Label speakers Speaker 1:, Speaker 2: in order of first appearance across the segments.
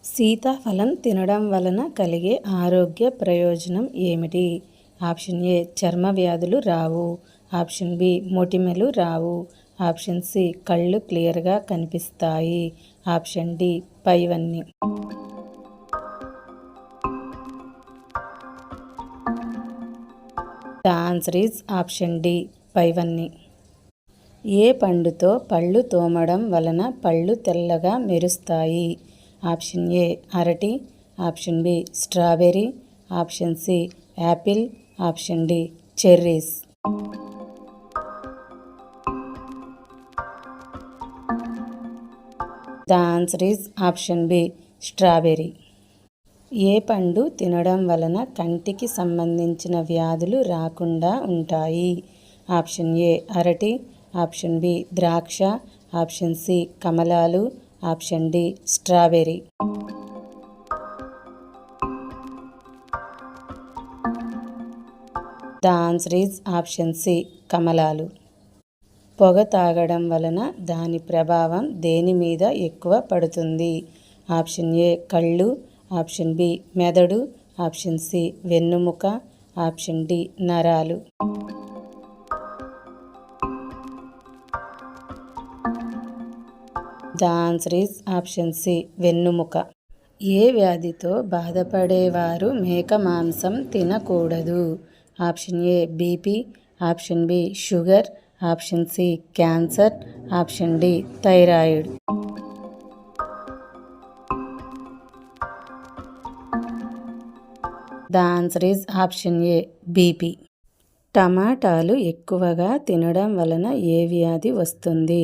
Speaker 1: సీతాఫలం తినడం వలన కలిగే ఆరోగ్య ప్రయోజనం ఏమిటి? ఆప్షన్ ఏ చర్మ వ్యాధులు రావు. ఆప్షన్ బి మొటిమలు రావు. ఆప్షన్ సి కళ్ళు క్లియర్గా కనిపిస్తాయి. ఆప్షన్ డి పైవన్నీ. The answer is option D పైవన్నీ. ఏ పండుతో పళ్ళు తోమడం వలన పళ్ళు తెల్లగా మెరుస్తాయి? ఆప్షన్ ఏ అరటి. Option B strawberry. Option C apple. Option D cherries. The answer is option B strawberry. ఏ పండు తినడం వలన కంటికి సంబంధించిన వ్యాధులు రాకుండా ఉంటాయి? ఆప్షన్ ఏ అరటి. ఆప్షన్ బి ద్రాక్ష. ఆప్షన్ సి కమలాలు. Option D strawberry. The answer is option C కమలాలు. పొగ తాగడం వలన దాని ప్రభావం దేని మీద ఎక్కువ పడుతుంది? ఆప్షన్ ఏ కళ్ళు. ఆప్షన్ బి మెదడు. ఆప్షన్ సి వెన్నుముక. ఆప్షన్ డి నరాలు. The answer is option C వెన్నుముక. ఏ వ్యాధితో బాధపడేవారు మేక మాంసం తినకూడదు? Option A BP. Option B sugar. Option C cancer. Option D thyroid. The answer is option A BP. టమాటాలు ఎక్కువగా తినడం వలన ఏ వ్యాధి వస్తుంది?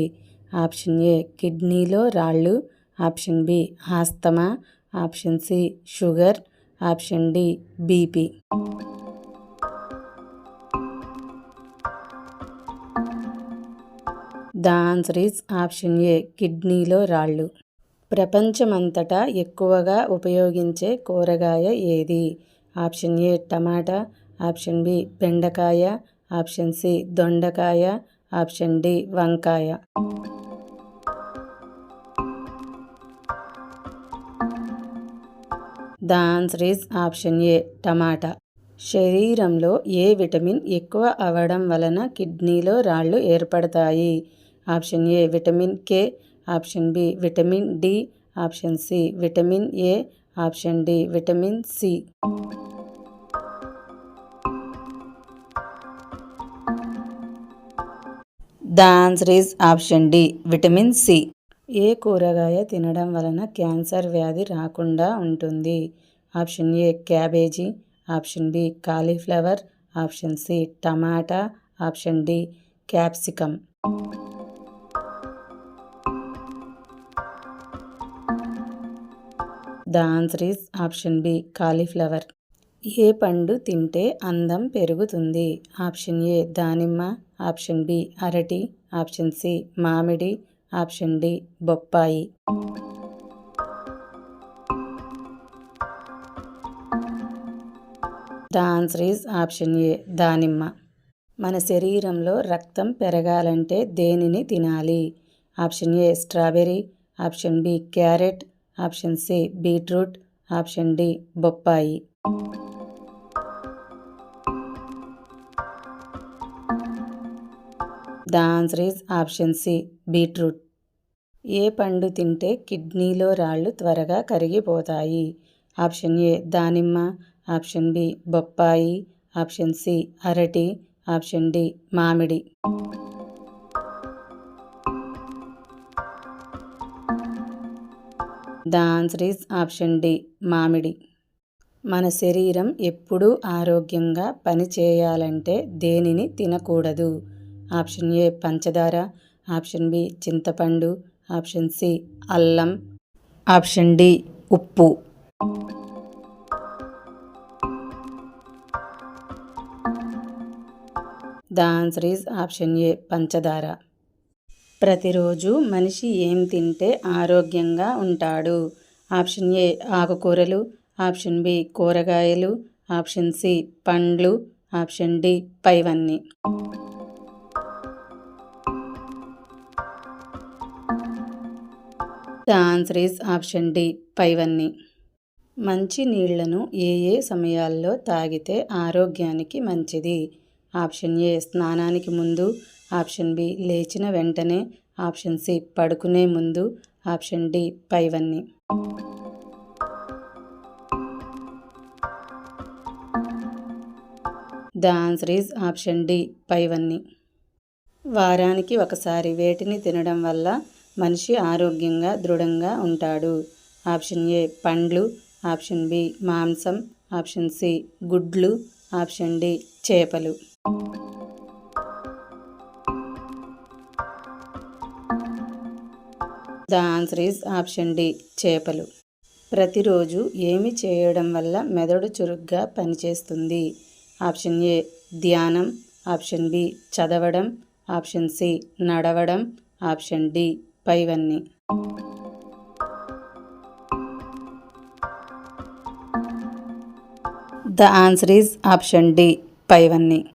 Speaker 1: ఆప్షన్ ఏ కిడ్నీలో రాళ్ళు. Option B asthma. Option C sugar. Option D BP. The answer is option A కిడ్నీలో రాళ్ళు. ప్రపంచమంతటా ఎక్కువగా ఉపయోగించే కూరగాయ ఏది? Option A tomato. Option B బెండకాయ. ఆప్షన్ సి దొండకాయ. ఆప్షన్ డి వంకాయ. The answer is option A tomato. శరీరంలో ఏ విటమిన్ ఎక్కువ అవ్వడం వలన కిడ్నీలో రాళ్ళు ఏర్పడతాయి? Option A vitamin K. Option B vitamin D. Option C vitamin A. Option D vitamin C. The answer is option D vitamin C. ఏ కూరగాయ తినడం వలన క్యాన్సర్ వ్యాధి రాకుండా ఉంటుంది? Option A cabbage. Option B cauliflower. Option C tomato. Option D capsicum. The answer is option B cauliflower. ఏ పండు తింటే అందం పెరుగుతుంది? ఆప్షన్ ఏ దానిమ్మ. ఆప్షన్ బి అరటి. ఆప్షన్ సి మామిడి. ఆప్షన్ డి బొప్పాయి. The answer is option A దానిమ్మ. మన శరీరంలో రక్తం పెరగాలంటే దేనిని తినాలి? Option A strawberry. Option B carrot. Option C beetroot. Option D బొప్పాయి. The answer is option C beetroot. ఏ పండు తింటే కిడ్నీలో రాళ్ళు త్వరగా కరిగిపోతాయి? ఆప్షన్ ఏ దానిమ్మ. ఆప్షన్ బి బొప్పాయి. ఆప్షన్ సి అరటి. ఆప్షన్ డి మామిడి. The answer is option D మామిడి. మన శరీరం ఎప్పుడూ ఆరోగ్యంగా పనిచేయాలంటే దేనిని తినకూడదు? ఆప్షన్ ఏ పంచదార. ఆప్షన్ బి చింతపండు. ఆప్షన్ సి అల్లం. ఆప్షన్ డి ఉప్పు. ద ఆన్సర్ ఈజ్ ఆప్షన్ ఏ పంచదార. ప్రతిరోజు మనిషి ఏం తింటే ఆరోగ్యంగా ఉంటాడు? ఆప్షన్ ఏ ఆకుకూరలు. ఆప్షన్ బి కూరగాయలు. ఆప్షన్ సి పండ్లు. ఆప్షన్ డి పైవన్నీ. The answer is option D పైవన్నీ. మంచి నీళ్లను ఏ ఏ సమయాల్లో తాగితే ఆరోగ్యానికి మంచిది? ఆప్షన్ ఏ స్నానానికి ముందు, ఆప్షన్ బి లేచిన వెంటనే, ఆప్షన్ సి పడుకునే ముందు, ఆప్షన్ డి పైవన్నీ. The answer is option D పైవన్నీ. వారానికి ఒకసారి వేటిని తినడం వల్ల మనిషి ఆరోగ్యంగా దృఢంగా ఉంటాడు? ఆప్షన్ ఏ పండ్లు, ఆప్షన్ బి మాంసం, ఆప్షన్ సి గుడ్లు, ఆప్షన్ డి చేపలు. The answer is option D చేపలు. ప్రతిరోజు ఏమి చేయడం వల్ల మెదడు చురుగ్గా పనిచేస్తుంది? ఆప్షన్ ఏ ధ్యానం, ఆప్షన్ బి చదవడం, ఆప్షన్ సి నడవడం, ఆప్షన్ డి పైవన్నీ. The answer is option D పైవన్నీ.